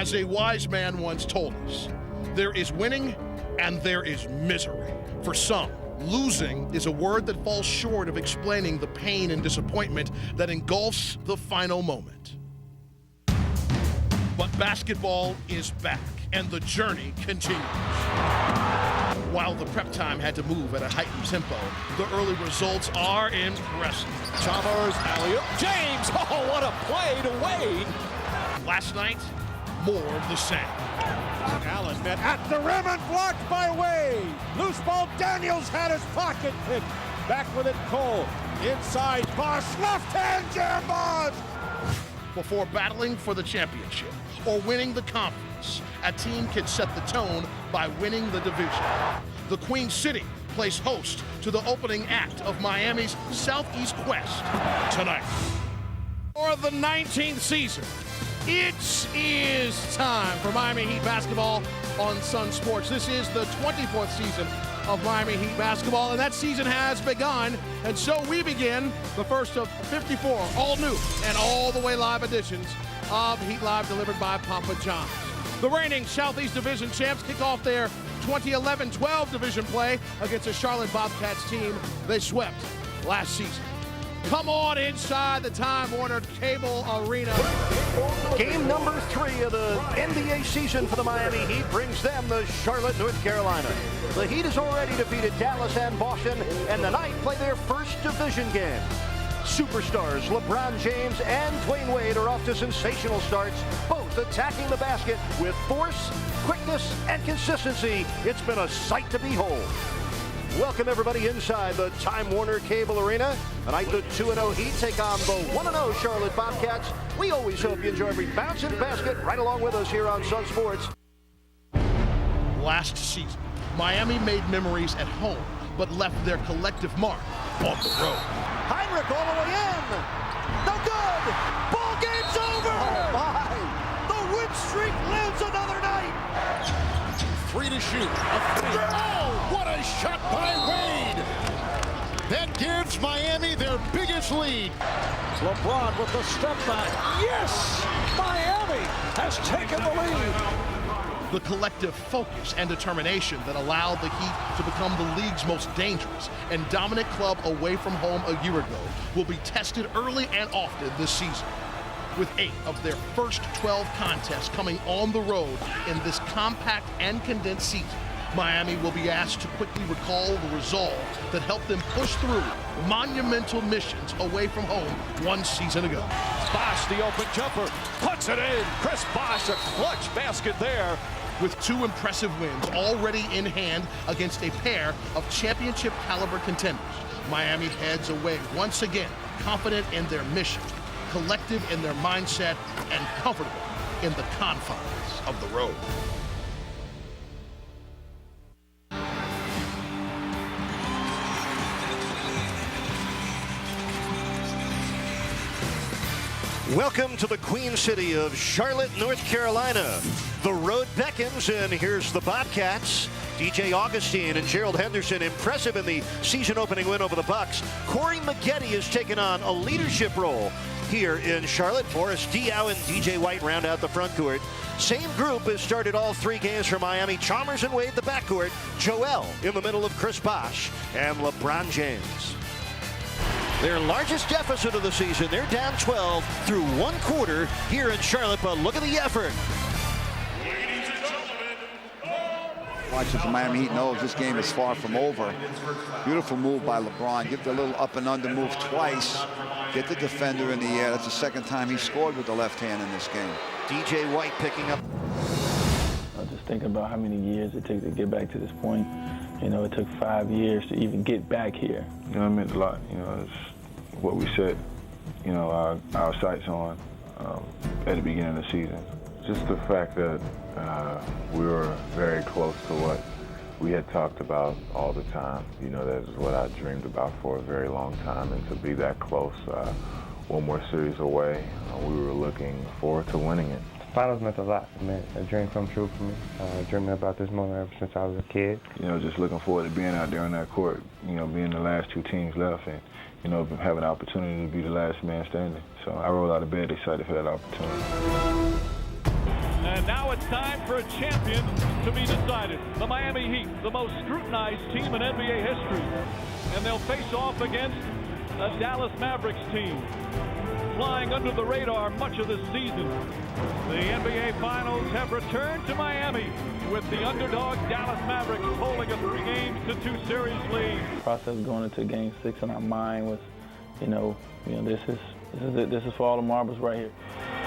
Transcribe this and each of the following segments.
As a wise man once told us, there is winning and there is misery. For some, losing is a word that falls short of explaining the pain and disappointment that engulfs the final moment. But basketball is back, and the journey continues. While the prep time had to move at a heightened tempo, the early results are impressive. Chalmers, alley-oop, James, oh, what a play to Wade. Last night, more of the same. Allen met at the rim and blocked by Wade. Loose ball, Daniels had his pocket picked. Back with it, Cole. Inside, Bosch, left hand jam, Bosch. Before battling for the championship or winning the conference, a team can set the tone by winning the division. The Queen City plays host to the opening act of Miami's Southeast Quest tonight. For the 19th season, it is time for Miami Heat basketball on Sunsports. This is the 24th season of Miami Heat basketball, and that season has begun, and so we begin the first of 54 all new and all the way live editions of Heat Live, delivered by Papa John's. The reigning Southeast Division champs kick off their 2011-12 division play against a Charlotte Bobcats team they swept last season. Come on inside the Time Warner Cable Arena. Game number 3 of the NBA season for the Miami Heat brings them to Charlotte, North Carolina. The Heat has already defeated Dallas and Boston, and tonight play their first division game. Superstars LeBron James and Dwayne Wade are off to sensational starts, both attacking the basket with force, quickness, and consistency. It's been a sight to behold. Welcome everybody inside the Time Warner Cable Arena. Tonight the 2-0 Heat take on the 1-0 Charlotte Bobcats. We always hope you enjoy every bounce and basket right along with us here on Sun Sports. Last season, Miami made memories at home, but left their collective mark on the road. Heinrich all the way in. No good. Ball game's over. Oh my. The win streak lives another night. 3 to shoot. Oh, what a shot by Wade. That gives Miami their biggest lead. LeBron with the step back. Yes, Miami has taken the lead. The collective focus and determination that allowed the Heat to become the league's most dangerous and dominant club away from home a year ago will be tested early and often this season. With 8 of their first 12 contests coming on the road in this compact and condensed season, Miami will be asked to quickly recall the resolve that helped them push through monumental missions away from home one season ago. Bosch, the open jumper, puts it in. Chris Bosch, a clutch basket there. With 2 impressive wins already in hand against a pair of championship caliber contenders, Miami heads away once again, confident in their mission, collective in their mindset, and comfortable in the confines of the road. Welcome to the Queen City of Charlotte, North Carolina. The road beckons, and here's the Bobcats. DJ Augustine and Gerald Henderson impressive in the season opening win over the Bucks. Corey Maggette has taken on a leadership role here in Charlotte. Boris Diaw and DJ White round out the front court. Same group has started all 3 games for Miami. Chalmers and Wade the backcourt. Joel in the middle of Chris Bosch and LeBron James. Their largest deficit of the season. They're down 12 through 1 quarter here in Charlotte, but look at the effort. Watches the Miami Heat knows this game is far from over. Beautiful move by LeBron. Give the little up and under move twice. Get the defender in the air. That's the second time he scored with the left hand in this game. DJ White picking up. I was just thinking about how many years it took to get back to this point. You know, it took 5 years to even get back here. You know, it meant a lot. You know, it's what we set, you know, our sights on at the beginning of the season. Just the fact that we were very close to what we had talked about all the time. You know, that is what I dreamed about for a very long time, and to be that close, 1 more series away, we were looking forward to winning it. Finals meant a lot. It meant a dream come true for me. Dreaming about this moment ever since I was a kid. You know, just looking forward to being out there on that court, you know, being the last 2 teams left and, you know, having an opportunity to be the last man standing. So I rolled out of bed excited for that opportunity. And now it's time for a champion to be decided. The Miami Heat, the most scrutinized team in NBA history. And they'll face off against a Dallas Mavericks team, flying under the radar much of this season. The NBA Finals have returned to Miami with the underdog Dallas Mavericks holding a 3-2 series lead. The process going into Game 6 in our mind was, this is for all the marbles right here.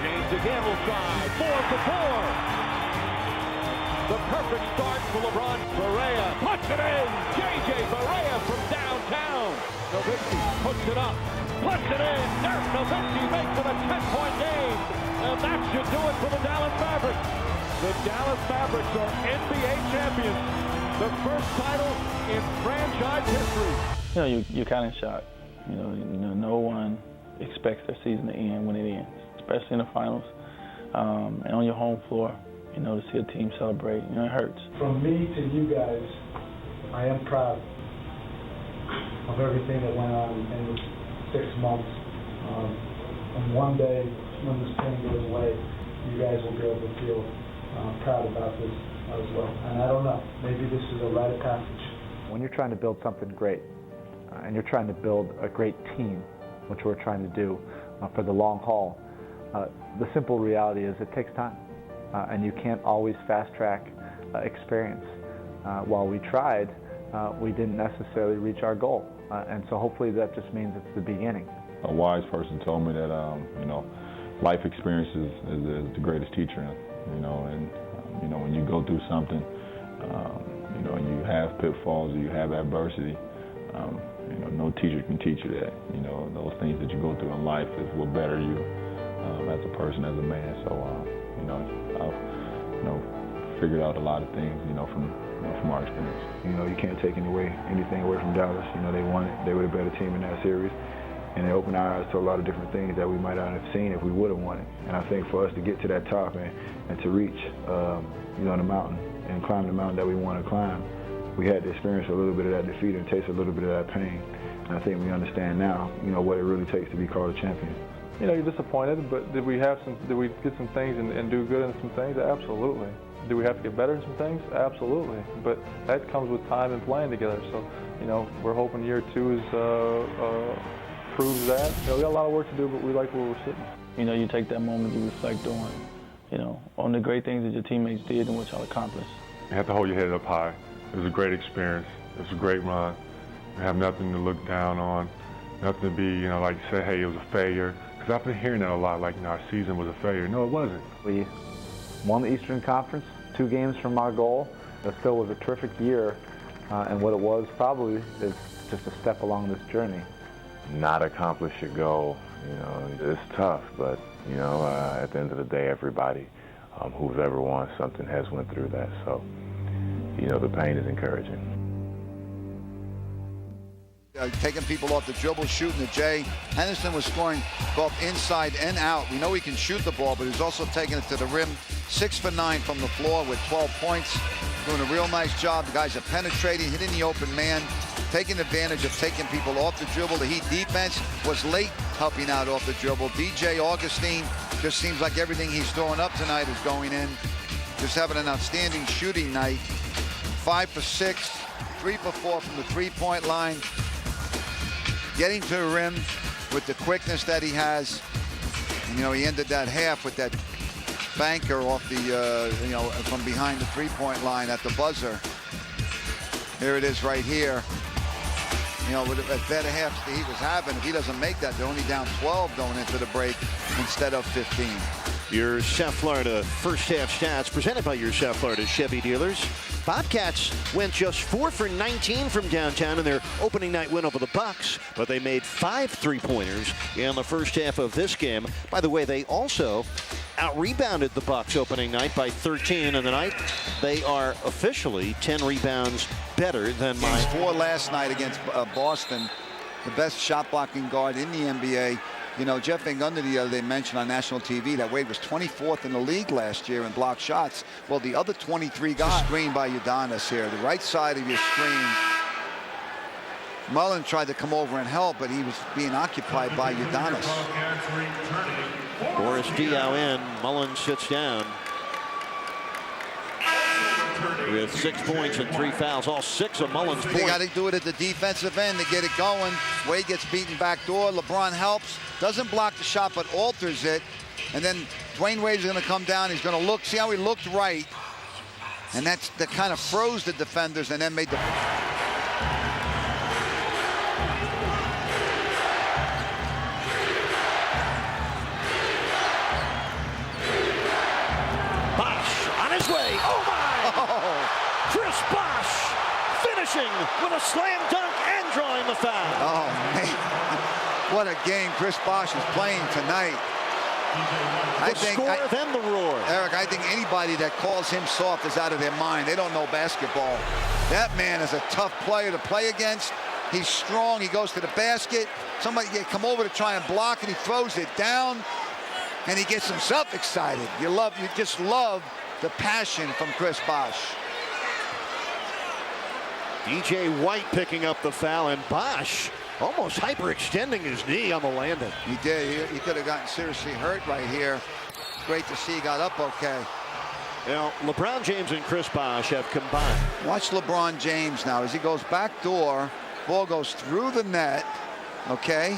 James again will try 4 for 4. The perfect start for LeBron. Barea puts it in. J.J. Barea from downtown. Nowitzki puts it up. Puts it in. Dirk Nowitzki makes it a 10-point game. And that should do it for the Dallas Mavericks. The Dallas Mavericks are NBA champions. The first title in franchise history. You're kind of shocked. No one expects their season to end when it ends, especially in the finals. And on your home floor, to see a team celebrate, it hurts. From me to you guys, I am proud of everything that went on in the 6 months. And one day, when this pain goes away, you guys will be able to feel proud about this as well. And I don't know, maybe this is a rite of passage. When you're trying to build something great, and you're trying to build a great team, which we're trying to do for the long haul, the simple reality is it takes time. And you can't always fast-track experience. While we tried, we didn't necessarily reach our goal. And so hopefully that just means it's the beginning. A wise person told me that, life experience is the greatest teacher, and when you go through something, you have pitfalls, you have adversity, no teacher can teach you that. Those things that you go through in life is what better you as a person, as a man. So, I've figured out a lot of things, from our experience. You can't take anything away from Dallas. They won it. They were the better team in that series. And they opened our eyes to a lot of different things that we might not have seen if we would have won it. And I think for us to get to that top and to reach, the mountain and climb the mountain that we want to climb, we had to experience a little bit of that defeat and taste a little bit of that pain. And I think we understand now, what it really takes to be called a champion. You're disappointed, but did we get some things and do good in some things? Absolutely. Do we have to get better in some things? Absolutely. But that comes with time and playing together. So, we're hoping year 2 proves that. We got a lot of work to do, but we like where we're sitting. You take that moment, you reflect on the great things that your teammates did and what y'all accomplished. You have to hold your head up high. It was a great experience. It was a great run. You have nothing to look down on, nothing to be, like you say, hey, it was a failure. Because I've been hearing that a lot, like, our season was a failure. No, it wasn't. We won the Eastern Conference, 2 games from our goal. It still was a terrific year, and what it was probably is just a step along this journey. Not accomplish your goal, it's tough, but, at the end of the day, everybody who's ever won something has went through that. So, the pain is encouraging. Taking people off the dribble, shooting the J. Henderson was scoring both inside and out. We know he can shoot the ball, but he's also taking it to the rim. 6 for 9 from the floor with 12 points. Doing a real nice job. The guys are penetrating, hitting the open man, taking advantage of taking people off the dribble. The Heat defense was late helping out off the dribble. DJ Augustine just seems like everything he's throwing up tonight is going in. Just having an outstanding shooting night. 5 for 6, 3 for 4 from the three-point line. Getting to the rim with the quickness that he has. And, he ended that half with that banker off the, from behind the three-point line at the buzzer. Here it is right here. With a better half the Heat was having, if he doesn't make that, they're only down 12 going into the break instead of 15. Your South Florida first half stats presented by your South Florida Chevy dealers. Bobcats went just 4 for 19 from downtown in their opening night win over the Bucks, but they made 5 3-pointers in the first half of this game. By the way, they also out-rebounded the Bucks opening night by 13 in the night. They are officially 10 rebounds better than Games 4 last night against Boston, the best shot-blocking guard in the NBA. Jeff Van Gundy the other day mentioned on national TV that Wade was 24th in the league last year in block shots. Well, the other 23 got screened by Udonis here. The right side of your screen. Mullen tried to come over and help, but he was being occupied by Udonis. Boris Diaw in. Mullen sits down. with 6 points and 3 fouls, all 6 of Mullins' points. They got to do it at the defensive end to get it going. Wade gets beaten backdoor. LeBron helps, doesn't block the shot, but alters it. And then Dwayne Wade's going to come down. He's going to look, see how he looked right. And that kind of froze the defenders and then made the... Bosh on his way. Oh, my! Oh. Chris Bosh finishing with a slam dunk and drawing the foul. Oh, man. What a game Chris Bosh is playing tonight. The score, then the roar. Eric, I think anybody that calls him soft is out of their mind. They don't know basketball. That man is a tough player to play against. He's strong. He goes to the basket. Somebody come over to try and block, and he throws it down, and he gets himself excited. You just love the passion from Chris Bosh. DJ White picking up the foul, and Bosh almost hyperextending his knee on the landing. He did. He could have gotten seriously hurt right here. Great to see he got up okay. Now, LeBron James and Chris Bosh have combined. Watch LeBron James now as he goes back door. Ball goes through the net, okay?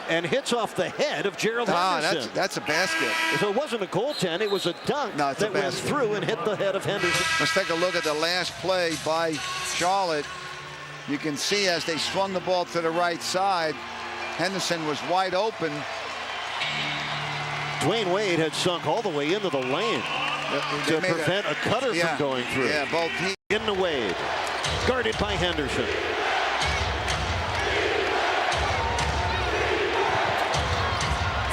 And hits off the head of Gerald Henderson. That's a basket. So it wasn't a goaltend, it was a dunk that went through and hit the head of Henderson. Let's take a look at the last play by Charlotte. You can see as they swung the ball to the right side, Henderson was wide open. Dwayne Wade had sunk all the way into the lane to prevent a cutter from going through. Yeah, both teams. Into Wade, guarded by Henderson.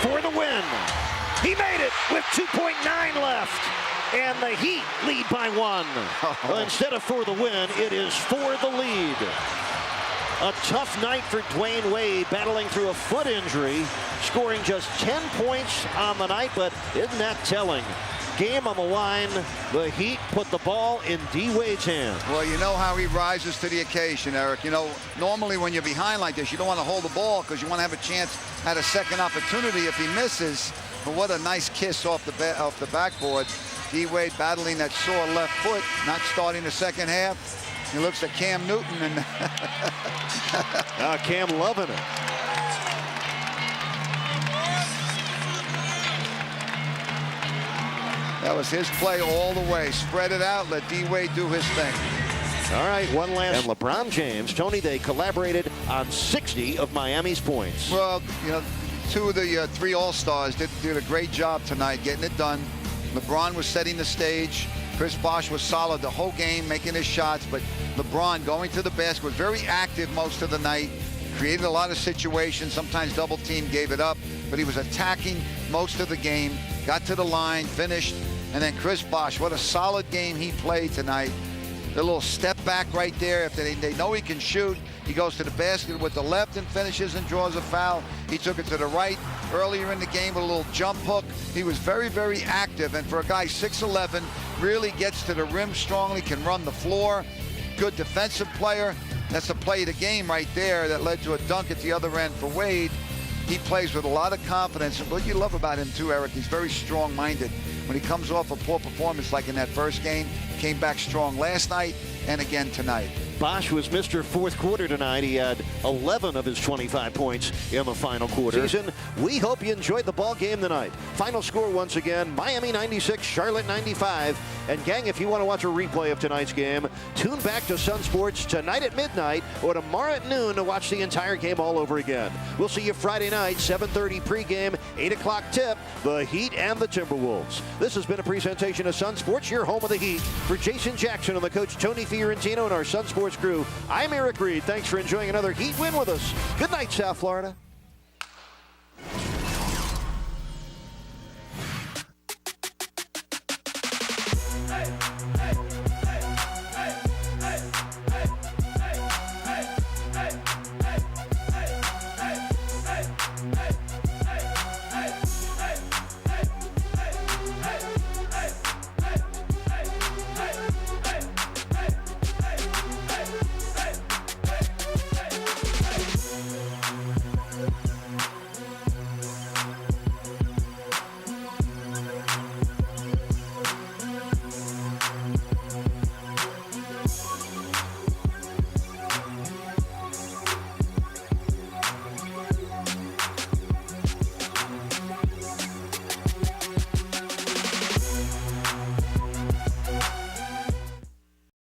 For the win. He made it with 2.9 left. And the Heat lead by 1. Well, instead of for the win, it is for the lead. A tough night for Dwayne Wade, battling through a foot injury, scoring just 10 points on the night, but isn't that telling? Game on the line, the Heat put the ball in D. Wade's hands. Well, you know how he rises to the occasion, Eric. You know, normally when you're behind like this, you don't want to hold the ball because you want to have a chance at a second opportunity if he misses. But what a nice kiss off the backboard. D. Wade battling that sore left foot, not starting the second half. He looks at Cam Newton and Cam loving it. That was his play all the way. Spread it out, let D. Wade do his thing. All right, one last. And LeBron James, Tony, they collaborated on 60 of Miami's points. Well, you know, 2 of the 3 All-Stars did a great job tonight getting it done. LeBron was setting the stage. Chris Bosh was solid the whole game, making his shots, but LeBron going to the basket was very active most of the night, created a lot of situations, sometimes double team, gave it up, but he was attacking most of the game, got to the line, finished, and then Chris Bosh, what a solid game he played tonight. The little step back right there, if they know he can shoot, he goes to the basket with the left and finishes and draws a foul. He took it to the right earlier in the game with a little jump hook. He was very, very active, and for a guy 6'11", really gets to the rim strongly, can run the floor. Good defensive player. That's the play of the game right there that led to a dunk at the other end for Wade. He plays with a lot of confidence, and what you love about him too, Eric, he's very strong-minded. When he comes off a poor performance like in that first game, came back strong last night and again tonight. Bosh was Mr. Fourth Quarter tonight. He had 11 of his 25 points in the final quarter. We hope you enjoyed the ball game tonight. Final score once again, Miami 96, Charlotte 95. And gang, if you want to watch a replay of tonight's game, tune back to Sunsports tonight at midnight or tomorrow at noon to watch the entire game all over again. We'll see you Friday night, 7:30 pregame, 8 o'clock tip, the Heat and the Timberwolves. This has been a presentation of Sunsports, your home of the Heat. For Jason Jackson and the coach Tony Fiorentino and our Sunsports crew, I'm Eric Reed. Thanks for enjoying another Heat win with us. Good night, South Florida.